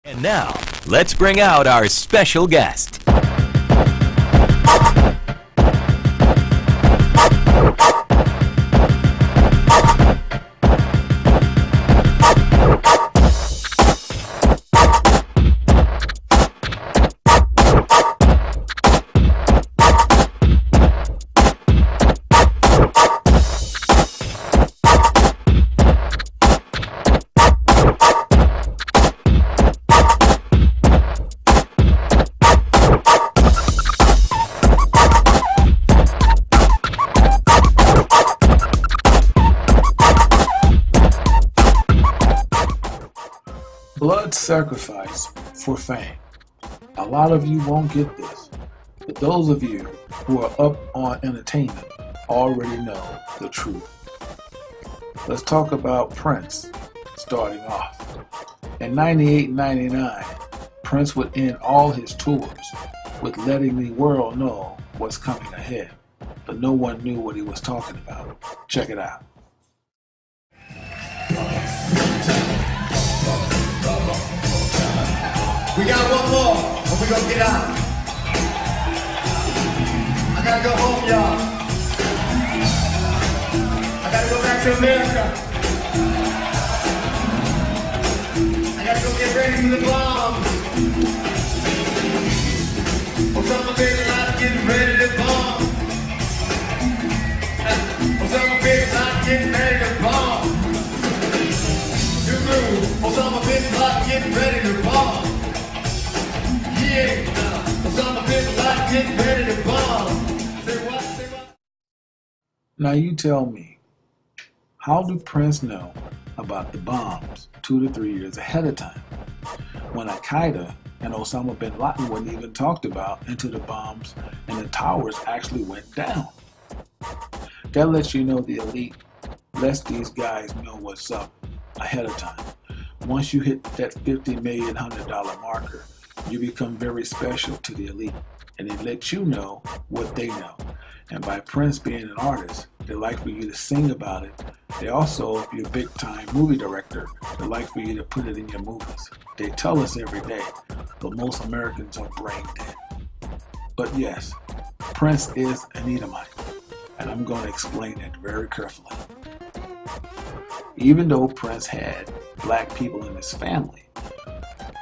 And now, let's bring out our special guest. Blood sacrifice for fame. A lot of you won't get this, but those of you who are up on entertainment already know the truth. Let's talk about Prince starting off. In 98 and 99, Prince would end all his tours with letting the world know what's coming ahead, but no one knew what he was talking about. Check it out. We got one more, and we're gonna get out. I gotta go home, y'all. I gotta go back to America. I gotta go get ready for the bomb. Osama Bin Laden getting ready to bomb. Osama Bin Laden getting ready to bomb. You knew Osama Bin Laden getting ready to bomb. Now you tell me, how do Prince know about the bombs 2 to 3 years ahead of time, when Al-Qaeda and Osama bin Laden weren't even talked about until the bombs and the towers actually went down? That lets you know the elite lets these guys know what's up ahead of time. Once you hit that $50 million marker, you become very special to the elite, and they let you know what they know. And by Prince being an artist, they like for you to sing about it. They also, if you're a big-time movie director, they like for you to put it in your movies. They tell us every day, but most Americans are brain dead. But yes, Prince is an Edomite, and I'm going to explain it very carefully. Even though Prince had black people in his family,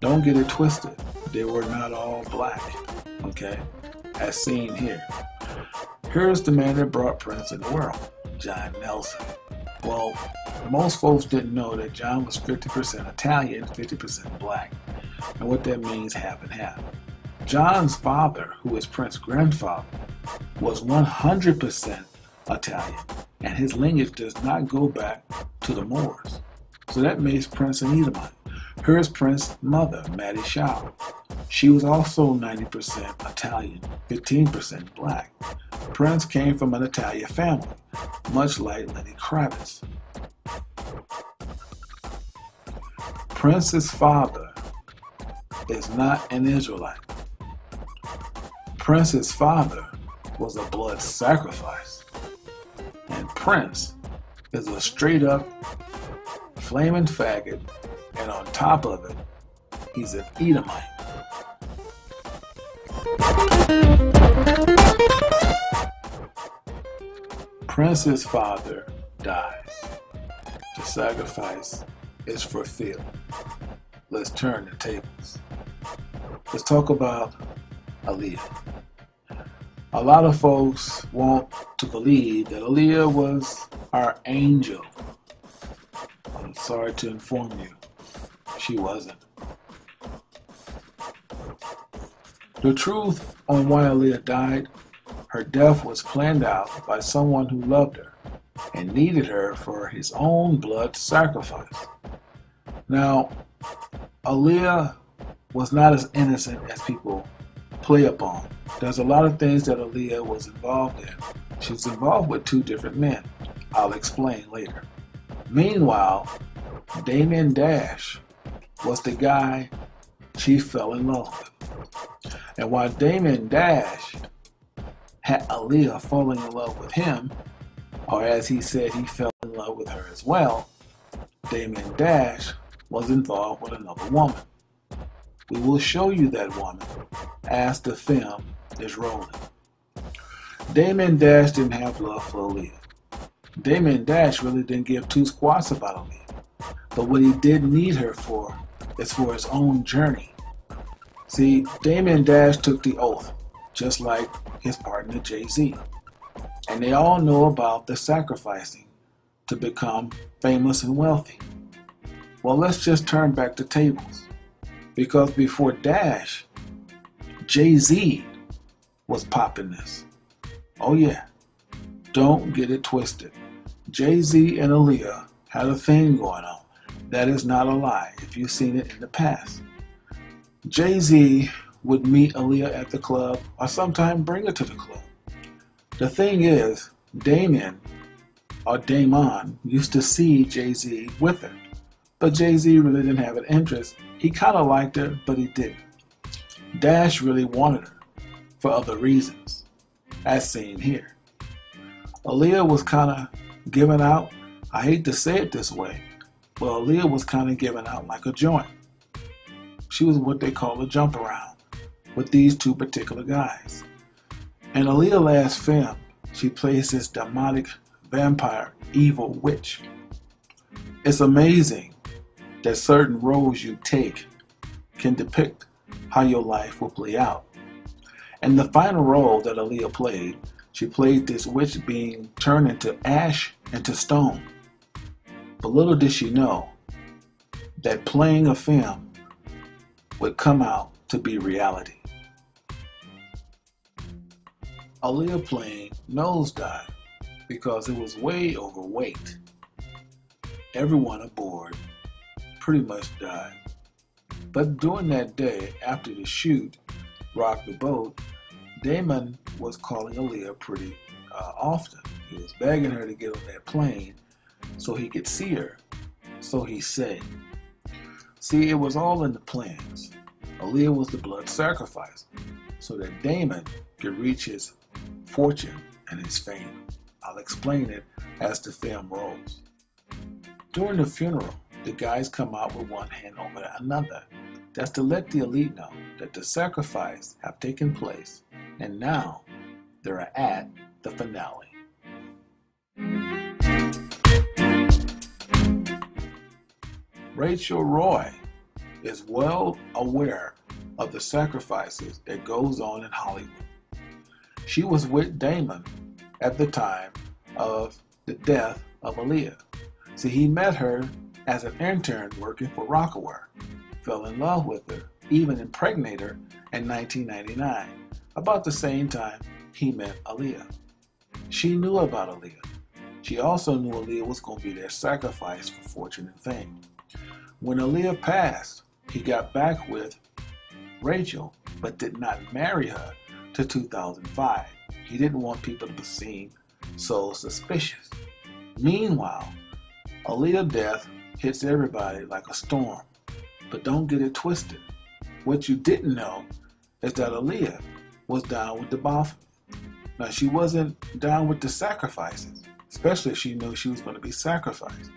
don't get it twisted. They were not all black, okay? As seen here. Here's the man that brought Prince in the world, John Nelson. Well, most folks didn't know that John was 50% Italian, 50% black. And what that means, half and half. John's father, who is Prince's grandfather, was 100% Italian, and his lineage does not go back to the Moors. So that makes Prince an Edomite. Here's Prince's mother, Mattie Shaw. She was also 90% Italian, 15% black. Prince came from an Italian family, much like Lenny Kravitz. Prince's father is not an Israelite. Prince's father was a blood sacrifice. And Prince is a straight up flaming faggot, and on top of it, he's an Edomite. Prince's father dies. The sacrifice is fulfilled. Let's turn the tables. Let's talk about Aaliyah. A lot of folks want to believe that Aaliyah was our angel. I'm sorry to inform you, she wasn't. The truth on why Aaliyah died, her death was planned out by someone who loved her and needed her for his own blood sacrifice. Now, Aaliyah was not as innocent as people play upon. There's a lot of things that Aaliyah was involved in. She was involved with 2 different men. I'll explain later. Meanwhile, Damien Dash was the guy she fell in love with. And while Damien Dash had Aaliyah falling in love with him, or as he said, he fell in love with her as well, Damien Dash was involved with another woman. We will show you that woman as the film is rolling. Damon Dash didn't have love for Aaliyah. Damon Dash really didn't give two squats about Aaliyah. But what he did need her for is for his own journey. See, Damon Dash took the oath, just like his partner Jay-Z. And they all know about the sacrificing to become famous and wealthy. Well, let's just turn back the tables. Because before Dash, Jay-Z was popping this. Oh yeah, don't get it twisted. Jay-Z and Aaliyah had a thing going on. That is not a lie if you've seen it in the past. Jay-Z would meet Aaliyah at the club or sometimes bring her to the club. The thing is, Damon used to see Jay-Z with her. But Jay-Z really didn't have an interest. He kind of liked her, but he didn't. Dash really wanted her for other reasons, as seen here. Aaliyah was kind of giving out, I hate to say it this way, but Aaliyah was kind of giving out like a joint. She was what they call a jump around with these two particular guys. In Aaliyah's last film, she plays this demonic vampire evil witch. It's amazing that certain roles you take can depict how your life will play out. And the final role that Aaliyah played, she played this witch being turned into ash into stone. But little did she know that playing a film would come out to be reality. Aaliyah playing Nosedive because it was way overweight. Everyone aboard pretty much died. But during that day, after the shoot, Rock the Boat, Damon was calling Aaliyah pretty often. He was begging her to get on that plane so he could see her, so he said. See, it was all in the plans. Aaliyah was the blood sacrifice so that Damon could reach his fortune and his fame. I'll explain it as the film rolls. During the funeral, the guys come out with one hand over another. That's to let the elite know that the sacrifice have taken place and now they're at the finale. Rachel Roy is well aware of the sacrifices that goes on in Hollywood. She was with Damon at the time of the death of Aaliyah. See, he met her as an intern working for Rockaware, fell in love with her, even impregnated her in 1999, about the same time he met Aaliyah. She knew about Aaliyah. She also knew Aaliyah was going to be their sacrifice for fortune and fame. When Aaliyah passed, he got back with Rachel, but did not marry her till 2005. He didn't want people to be seen so suspicious. Meanwhile, Aaliyah's death hits everybody like a storm. But don't get it twisted. What you didn't know is that Aaliyah was down with the Baphomet. Now, she wasn't down with the sacrifices, especially if she knew she was going to be sacrificed.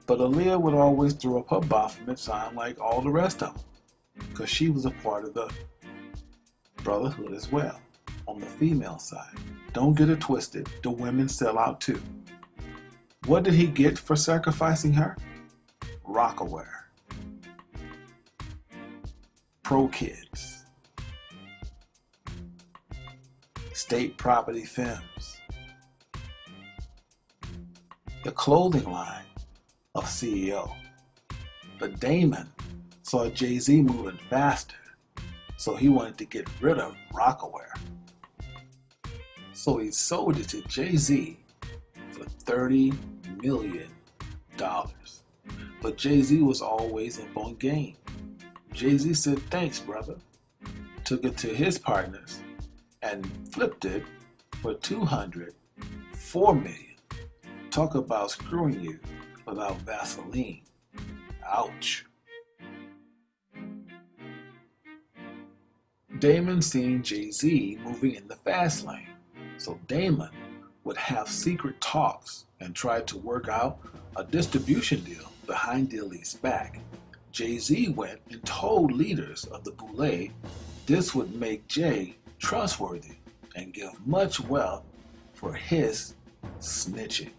But Aaliyah would always throw up her Baphomet sign like all the rest of them, because she was a part of the brotherhood as well, on the female side. Don't get it twisted. The women sell out too. What did he get for sacrificing her? Rockaware. Pro Kids. State Property Films. The clothing line of CEO. But Damon saw Jay-Z moving faster, so he wanted to get rid of Rockaware. So he sold it to Jay-Z for $30 million. But Jay-Z was always up on game. Jay-Z said, thanks, brother. Took it to his partners and flipped it for $204 million. Talk about screwing you without Vaseline. Ouch. Damon seen Jay-Z moving in the fast lane, so Damon would have secret talks and try to work out a distribution deal behind the elite's back. Jay-Z went and told leaders of the Boule this would make Jay trustworthy and give much wealth for his snitching.